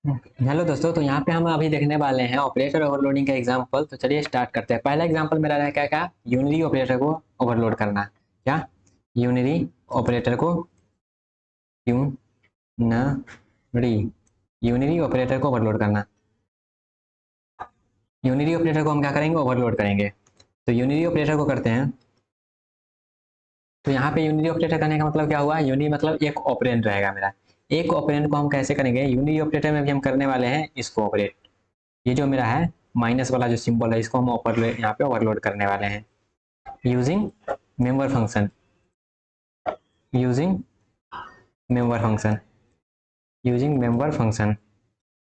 Hello दोस्तों, तो यहाँ पे हम अभी देखने वाले हैं ऑपरेटर ओवरलोडिंग का एग्जांपल। तो चलिए स्टार्ट करते हैं। पहला एग्जांपल मेरा रहा क्या क्या यूनिरी ऑपरेटर को ओवरलोड करना। क्या यूनिरी ऑपरेटर को यूनरी यूनिरी ऑपरेटर को ओवरलोड करना। यूनिरी ऑपरेटर को हम क्या करेंगे, ओवरलोड करेंगे। तो यूनिरी ऑपरेटर को करते हैं। तो यहाँ पे यूनिरी ऑपरेटर करने का मतलब क्या हुआ, यूनिरी मतलब एक ऑपरेंड रहेगा मेरा। एक ऑपरेंड को हम कैसे करेंगे, यूनिरी ऑपरेटर में भी हम करने वाले हैं इसको ऑपरेट। ये जो मेरा है माइनस वाला जो सिंबल है, इसको हम यहाँ पे ओवरलोड करने वाले हैं using member function. Using member function using member function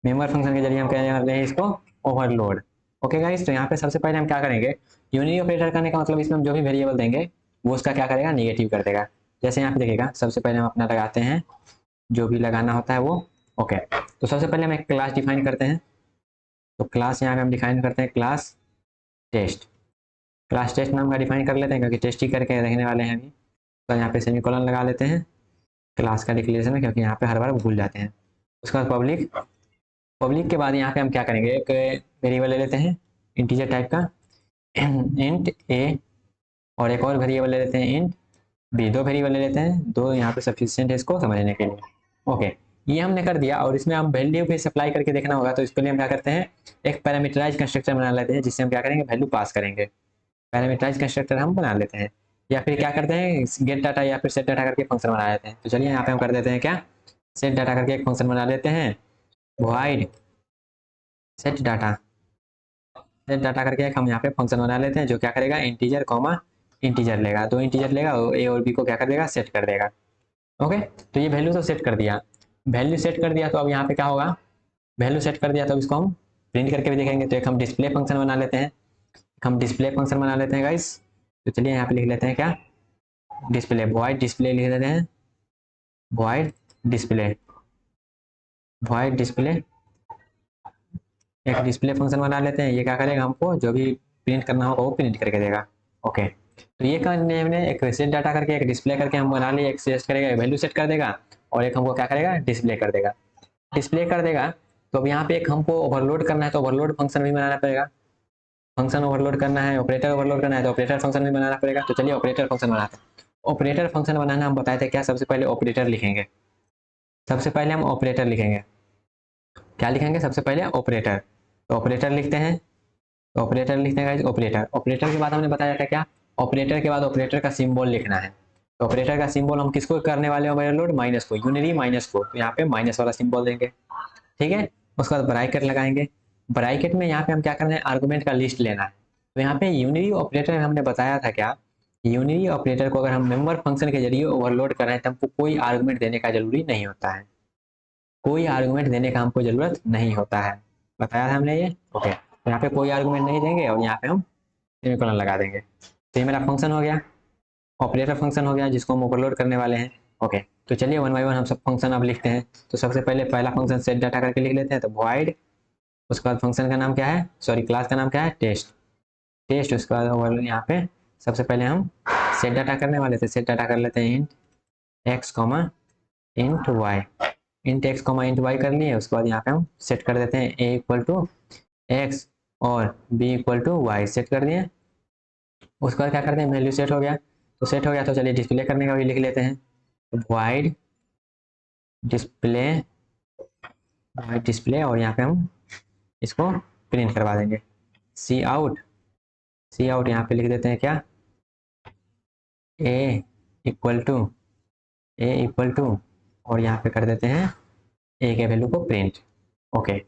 member function के जरिए हम क्या कर रहे हैं इसको, ओवरलोड। ओके गाइस, तो यहाँ पे सबसे पहले हम क्या करेंगे, यूनिटी ऑपरेटर करने का मतलब इसमें हम जो भी वेरिएबल देंगे वो उसका क्या करेगा, निगेटिव कर देगा। जैसे यहाँ पे देखिएगा, सबसे पहले हम अपना लगाते हैं जो भी लगाना होता है वो। ओके, तो सबसे पहले हम एक क्लास डिफाइन करते हैं। तो क्लास यहाँ पे हम डिफाइन करते हैं क्लास टेस्ट। क्लास टेस्ट नाम का डिफाइन कर लेते हैं क्योंकि टेस्ट ही करके रहने वाले हैं अभी। तो यहाँ पे सेमीकोलन लगा लेते हैं क्लास का डिक्लेरेशन में, क्योंकि यहाँ पे हर बार भूल जाते हैं। उसके बाद पब्लिक। पब्लिक के बाद यहाँ पे हम क्या करेंगे, एक वेरिएबल ले लेते हैं इंटीजर टाइप का इंट ए, और एक और वेरिएबल ले लेते हैं इंट बी। दो वेरिएबल ले लेते हैं, दो यहाँ पे सफिशिएंट है इसको समझने के लिए। ओके, ये हमने कर दिया और इसमें हम वैल्यू भी सप्लाई करके देखना होगा। तो इसके लिए हम क्या करते हैं, एक पैरामीटराइज कंस्ट्रक्टर बना लेते हैं जिससे हम क्या करेंगे, वैल्यू पास करेंगे। पैरामीटराइज कंस्ट्रक्टर हम बना लेते हैं, या फिर क्या करते हैं, गेट डाटा या फिर सेट डाटा करके फंक्शन बना लेते हैं। तो चलिए यहाँ पे हम कर देते हैं क्या, सेट डाटा करके एक फंक्शन बना लेते हैं, void set data. Set data करके एक हम यहाँ पे फंक्शन बना लेते हैं जो क्या करेगा, इंटीजर कॉमा इंटीजर लेगा, दो इंटीजर लेगा, ए और बी को क्या कर देगा, सेट कर देगा। ओके, तो ये वैल्यू तो सेट कर दिया। वैल्यू सेट कर दिया तो अब यहाँ पे क्या होगा, वैल्यू सेट कर दिया तो इसको हम प्रिंट करके भी देखेंगे। तो एक हम डिस्प्ले फंक्शन बना लेते हैं, हम डिस्प्ले फंक्शन बना लेते हैं गाइस। तो चलिए यहाँ पे लिख लेते हैं क्या, डिस्प्ले, वॉइड डिस्प्ले लिख देते हैं, वॉइड डिस्प्ले। वॉइड डिस्प्ले एक डिस्प्ले फंक्शन बना लेते हैं। ये क्या करेगा, हमको जो भी प्रिंट करना होगा वो प्रिंट करके देगा। ओके, तो ये करने हमने एक सेट डाटा करके एक डिस्प्ले करके हम बना लिए, एक सेट करेगा वैल्यू सेट कर देगा, और एक हमको क्या करेगा, डिस्प्ले कर देगा। डिस्प्ले कर देगा तो अब यहाँ पे एक हमको ओवरलोड करना है, तो ओवरलोड फंक्शन भी बनाना पड़ेगा। फंक्शन ओवरलोड करना है, ऑपरेटर ओवरलोड करना है, तो ऑपरेटर फंक्शन भी बनाना पड़ेगा। तो चलिए ऑपरेटर फंक्शन बनाते हैं। ऑपरेटर फंक्शन बनाना हम बताए थे क्या, सबसे पहले ऑपरेटर लिखेंगे। सबसे पहले हम ऑपरेटर लिखेंगे, क्या लिखेंगे, सबसे पहले ऑपरेटर। तो ऑपरेटर लिखते हैं, तो ऑपरेटर लिखते हैं ऑपरेटर। ऑपरेटर के बाद हमने बताया था क्या, ऑपरेटर के बाद ऑपरेटर का सिंबल लिखना है। तो ऑपरेटर का सिंबल हम किसको करने वाले हैं, ओवरलोड माइनस को, यूनिरी माइनस को। तो यहाँ पे माइनस वाला सिंबल देंगे, ठीक है। उसके बाद ब्रैकेट लगाएंगे। ब्रैकेट में यहाँ पे हम क्या करना है, आर्गुमेंट का लिस्ट लेना है। तो यहाँ पे यूनिरी ऑपरेटर में हमने बताया था क्या, यूनिरी ऑपरेटर को अगर हम मेंबर फंक्शन के जरिए ओवरलोड कर रहे हैं तो हमको कोई आर्गुमेंट देने का जरूरी नहीं होता है। कोई आर्गुमेंट देने का हमको जरूरत नहीं होता है, बताया था हमने ये। ओके, तो यहाँ पे कोई आर्गुमेंट नहीं देंगे और यहाँ पे हम सेमीकोलन लगा देंगे। तो ये मेरा फंक्शन हो गया, ऑपरेटर फंक्शन हो गया जिसको हम ओवरलोड करने वाले हैं। ओके, तो चलिए वन बाई वन हम सब फंक्शन अब लिखते हैं। तो सबसे पहले पहला फंक्शन सेट डाटा करके लिख लेते हैं, तो वॉइड, उसके बाद फंक्शन का नाम क्या है, सॉरी क्लास का नाम क्या है, टेस्ट। टेस्ट, उसके बाद यहाँ पे सबसे पहले हम सेट डाटा करने वाले थे, सेट डाटा कर लेते हैं int x comma int y. Int x comma int y कर लिए, उसके बाद यहाँ पे हम सेट कर देते हैं ए इक्वल टू एक्स और b equal to y, set कर दिए। उसके बाद क्या करते हैं, वैल्यू सेट हो गया। तो सेट हो गया तो चलिए डिस्प्ले करने का भी लिख लेते हैं। तो वाइड डिस्प्ले, वाइड डिस्प्ले, और यहाँ पे हम इसको प्रिंट करवा देंगे, सी आउट। सी आउट यहाँ पे लिख देते हैं क्या, A equal to A equal to, और यहाँ पे कर देते हैं ए के वैल्यू को प्रिंट। ओके,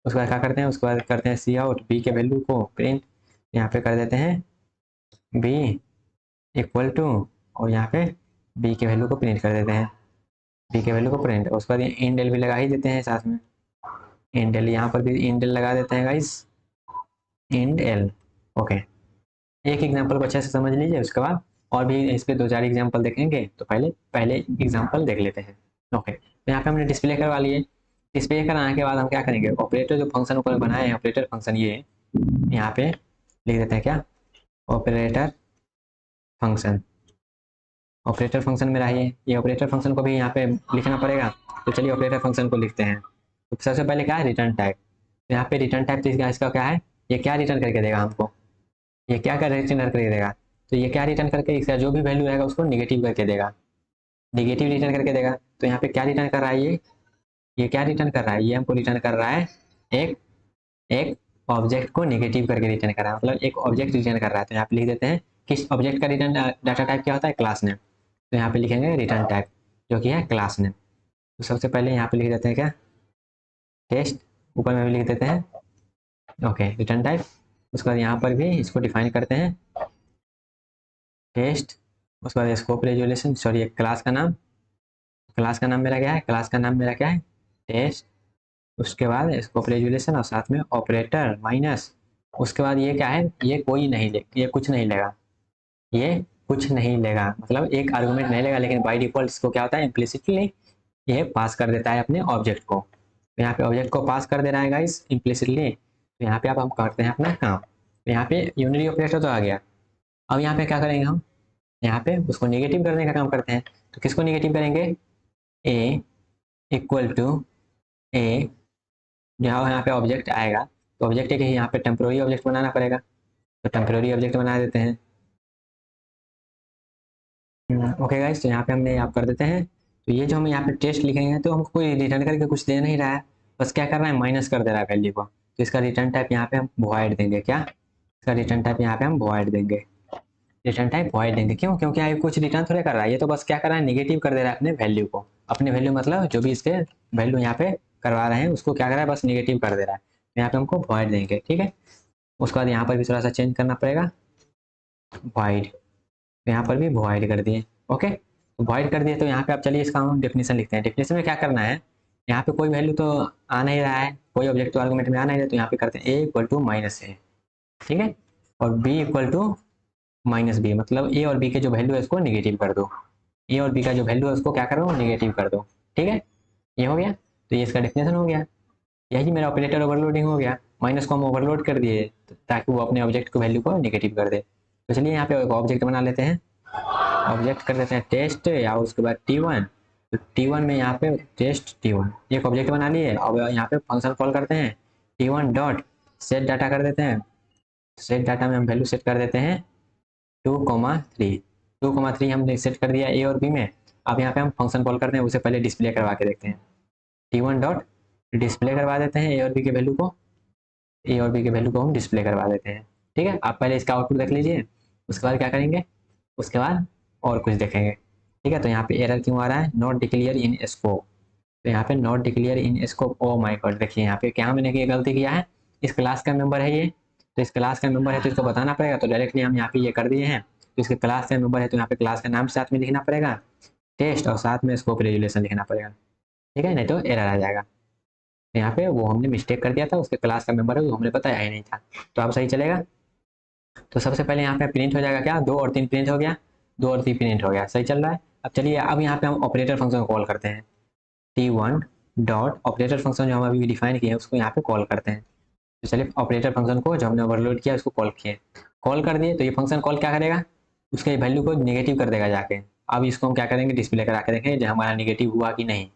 उसके बाद क्या करते हैं, उसके बाद करते हैं सी आउट बी के वैल्यू को प्रिंट। यहाँ पे कर देते हैं बी इक्वल टू, और यहाँ पे बी के वैल्यू को प्रिंट कर देते हैं, बी के वैल्यू को प्रिंट। उसके बाद इंडेल भी लगा ही देते हैं साथ में, इंडेल यहाँ पर भी इंडेल लगा देते हैं गाइस, इंड एल। ओके, एक एग्जांपल को अच्छे से समझ लीजिए, उसके बाद और भी इस पे दो चार एग्जांपल देखेंगे। तो पहले पहले एग्जांपल देख लेते हैं। ओके, तो यहाँ पे हमने डिस्प्ले करवा लिए। डिस्प्ले कराने के बाद हम क्या करेंगे, ऑपरेटर जो फंक्शन ऊपर बनाए हैं, ऑपरेटर फंक्शन, ये यहाँ पे लिख देते हैं क्या, ऑपरेटर फंक्शन। ऑपरेटर फंक्शन में रहिए, ये ऑपरेटर फंक्शन को भी यहाँ पे लिखना पड़ेगा। तो चलिए ऑपरेटर फंक्शन को लिखते हैं। तो सबसे पहले क्या है, रिटर्न टाइप। तो यहाँ पे रिटर्न टाइप, तो इसका क्या है, ये क्या रिटर्न करके देगा हमको, ये क्या कर रिटर्न करके देगा, तो ये क्या रिटर्न करके इसका जो भी वैल्यू रहेगा उसको निगेटिव करके देगा, निगेटिव रिटर्न करके देगा। तो यहाँ पे क्या रिटर्न कर रहा है ये क्या रिटर्न कर रहा है, ये हमको रिटर्न कर रहा है एक एक ऑब्जेक्ट को निगेटिव करके रिटर्न कर रहा है, मतलब एक ऑब्जेक्ट रिटर्न कर रहा है। तो यहाँ पे लिख देते हैं किस ऑब्जेक्ट का रिटर्न डाटा टाइप क्या होता है, क्लास नेम। तो यहाँ पे लिखेंगे रिटर्न टाइप जो कि है क्लास नेम। तो सबसे पहले यहाँ पे लिख देते हैं क्या, टेस्ट, ऊपर में भी लिख देते हैं ओके रिटर्न टाइप। उसके बाद यहाँ पर भी इसको डिफाइन करते हैं टेस्ट, उसके बाद स्कोप रेजोल्यूशन, सॉरी क्लास का नाम, क्लास का नाम मेरा क्या है, क्लास का नाम मेरा क्या है, टेस्ट। उसके बाद स्कोप रेजोल्यूशन और साथ में ऑपरेटर माइनस, उसके बाद ये क्या है, ये कोई नहीं ले, ये कुछ नहीं लेगा, ये कुछ नहीं लेगा, मतलब एक आर्गुमेंट नहीं लेगा, लेकिन बाय डिफॉल्ट इसको क्या होता है, इम्प्लिसिटली ये पास कर देता है अपने ऑब्जेक्ट को। तो यहाँ पे ऑब्जेक्ट को पास कर दे रहा है गाइस इम्प्लिसिटली। तो यहाँ पे अब हम करते हैं अपना काम। तो यहाँ पे यूनिटी ऑपरेटर तो आ गया। अब यहाँ पे क्या करेंगे हम, यहाँ पे उसको नेगेटिव करने का काम करते हैं। तो किसको नेगेटिव करेंगे, ए इक्वल टू ए, जहाँ यहाँ पे ऑब्जेक्ट आएगा, तो ऑब्जेक्ट है कि यहाँ पे टेम्पोररी ऑब्जेक्ट बनाना पड़ेगा, तो टेम्पोररी ऑब्जेक्ट बना देते हैं। ओके गाइस, तो यहाँ पे हमने आप कर देते हैं। तो ये जो हम यहाँ पे टेस्ट लिखेंगे तो हमको कोई रिटर्न करके कुछ दे नहीं रहा है, बस क्या कर रहा है, माइनस कर दे रहा है वैल्यू को। तो इसका रिटर्न टाइप यहाँ पे हम वॉइड देंगे, क्या, इसका रिटर्न टाइप यहाँ पे हम वॉइड देंगे, रिटर्न टाइप वॉइड देंगे। क्यों, क्योंकि ये कुछ रिटर्न थोड़े कर रहा है, ये तो बस क्या कर रहा है, निगेटिव कर दे रहा है अपने वैल्यू को, अपने वैल्यू मतलब जो भी इसके वैल्यू यहाँ पे करवा रहे हैं उसको क्या कर रहा है, बस निगेटिव कर दे रहा है। तो यहाँ पे हमको वॉइड देंगे, ठीक है। उसके बाद यहाँ पर भी थोड़ा सा चेंज करना पड़ेगा, वॉइड, तो यहाँ पर भी वॉइड कर दिए। ओके, तो वॉइड कर दिए। तो यहाँ पे आप चलिए इसका हम डेफिनेशन लिखते हैं। डेफिनेशन में क्या करना है, यहाँ पे कोई वैल्यू तो आ नहीं रहा है, कोई ऑब्जेक्ट तो आर्गुमेंट में आ नहीं रहा, तो यहाँ पे करते हैं a equal to minus a, ठीक है, और b equal to minus b, मतलब ए और बी के जो वैल्यू है उसको निगेटिव कर दो, ए और बी का जो वैल्यू है उसको क्या करो, निगेटिव कर दो, ठीक है। ये हो गया, तो ये इसका डेफिनेशन हो गया। यही मेरा ऑपरेटर ओवरलोडिंग हो गया, माइनस को हम ओवरलोड कर दिए ताकि वो अपने ऑब्जेक्ट को वैल्यू को निगेटिव कर दे। तो चलिए यहाँ पे एक ऑब्जेक्ट बना लेते हैं, ऑब्जेक्ट कर देते हैं टेस्ट, या उसके बाद T1। तो T1 में यहाँ पे टेस्ट T1 एक ऑब्जेक्ट बना लिए। अब यहाँ पे फंक्शन कॉल करते हैं T1 डॉट सेट डाटा कर देते हैं। सेट डाटा में हम वैल्यू सेट कर देते हैं 2,3, 2,3 हमने सेट कर दिया ए और बी में। अब यहाँ पे हम फंक्शन कॉल करते हैं, उसे पहले डिस्प्ले करवा के देखते हैं। T1 डॉट डिस्प्ले करवा देते हैं ए और बी के वैल्यू को, ए और बी के वैल्यू को हम डिस्प्ले करवा देते हैं, ठीक है। आप पहले इसका आउटपुट देख लीजिए, उसके बाद क्या करेंगे, उसके बाद और कुछ देखेंगे, ठीक है। तो यहाँ पे एरर क्यों आ रहा है, नॉट डिक्लेयर इन स्कोप, तो यहाँ पे not declare in scope, oh my God, देखिए यहाँ पे क्या मैंने गलती किया है, इस क्लास का मेंबर है ये, तो इस क्लास का मेंबर है तो इसको बताना पड़ेगा, तो डायरेक्टली हम यहाँ पे ये कर दिए हैं। तो इसके क्लास का मेंबर है तो यहाँ पे क्लास का नाम साथ में लिखना पड़ेगा, टेस्ट, और साथ में स्कोप रेजुलेशन लिखना पड़ेगा, ठीक है, नहीं तो एरर आ जाएगा। तो यहाँ पे वो हमने मिस्टेक कर दिया था, उसके क्लास का मेंबर है वो हमने बताया ही नहीं था, तो अब सही चलेगा। तो सबसे पहले यहाँ पे प्रिंट हो जाएगा क्या, 2 और 3 प्रिंट हो गया, 2 और 3 प्रिंट हो गया, सही चल रहा है। अब चलिए अब यहाँ पे हम ऑपरेटर फंक्शन को कॉल करते हैं, T1 डॉट ऑपरेटर फंक्शन जो हम अभी डिफाइन किए हैं उसको यहाँ पे कॉल करते हैं। तो चलिए ऑपरेटर फंक्शन को जो हमने ओवरलोड किया उसको कॉल किए, कॉल कर दिए। तो ये फंक्शन कॉल क्या करेगा, उसके वैल्यू को निगेटिव कर देगा जाके। अब इसको हम क्या करेंगे, डिस्प्ले करा के देखेंगे जो हमारा निगेटिव हुआ कि नहीं।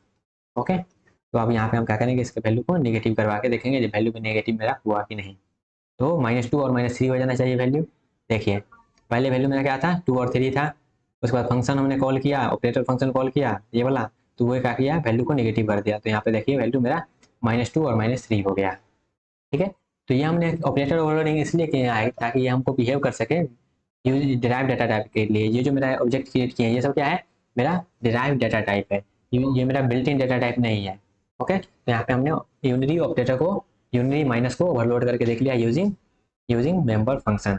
ओके, तो अब यहाँ पे हम क्या करेंगे, इसके वैल्यू को निगेटिव करवा के देखेंगे जो वैल्यू भी निगेटिव मेरा हुआ कि नहीं। तो -2 और -3 हो जाना चाहिए वैल्यू। देखिए पहले वैल्यू मेरा क्या था, 2 और 3 था, उसके बाद फंक्शन हमने कॉल किया, ऑपरेटर फंक्शन कॉल किया ये वाला, तो वो क्या किया, वैल्यू को निगेटिव कर दिया। तो यहाँ पे देखिए वैल्यू मेरा -2 और -3 हो गया, ठीक है। तो ये हमने ऑपरेटर ओवरलोडिंग इसलिए किया है ताकि ये हमको बिहेव कर सके डिराइव डाटा टाइप के लिए। ये जो मेरा ऑब्जेक्ट क्रिएट किए हैं ये सब क्या है, मेरा डिराइव डाटा टाइप है, ये मेरा बिल्ट इन डाटा टाइप नहीं है। ओके, तो यहाँ पे हमने यूनिरी ऑपरेटर को, यूनिरी माइनस को ओवरलोड करके देख लिया यूजिंग मेंबर फंक्शन।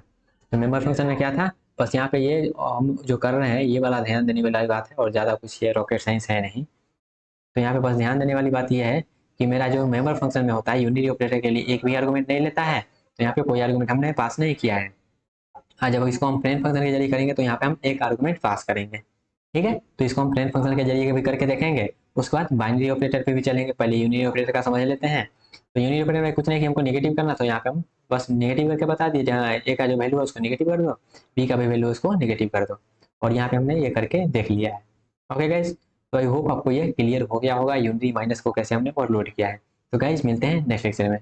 तो मेंबर फंक्शन में क्या था, बस यहाँ पे ये हम जो कर रहे हैं ये वाला ध्यान देने वाली बात है, और ज़्यादा कुछ ये रॉकेट साइंस है नहीं। तो यहाँ पे बस ध्यान देने वाली बात ये है कि मेरा जो मेंबर फंक्शन में होता है यूनिरी ऑपरेटर के लिए एक भी आर्गुमेंट नहीं लेता है, तो यहाँ पे कोई आर्गुमेंट हमने पास नहीं किया है। हाँ, जब इसको हम प्लेन फंक्शन के जरिए करेंगे तो यहाँ पे हम एक आर्गुमेंट पास करेंगे, ठीक है। तो इसको हम प्लेन फंक्शन के जरिए भी करके देखेंगे, उसके बाद बाइनरी ऑपरेटर पे भी चलेंगे। पहले यूनिरी ऑपरेटर का समझ लेते हैं। तो यूनिरी ऑपरेटर में कुछ नहीं कि हमको नेगेटिव करना, तो यहाँ पे हम बस नेगेटिव करके बता दिए, जहाँ ए का जो वैल्यू है उसको नेगेटिव कर दो, बी का भी वैल्यू है उसको नेगेटिव कर दो, और यहाँ पे हमने ये करके देख लिया है। ओके गाइस, तो आई होप आपको ये क्लियर हो गया होगा यूनिरी माइनस को कैसे हमने ओवरलोड किया है। तो गाइज मिलते हैं नेक्स्ट लेक्चर में।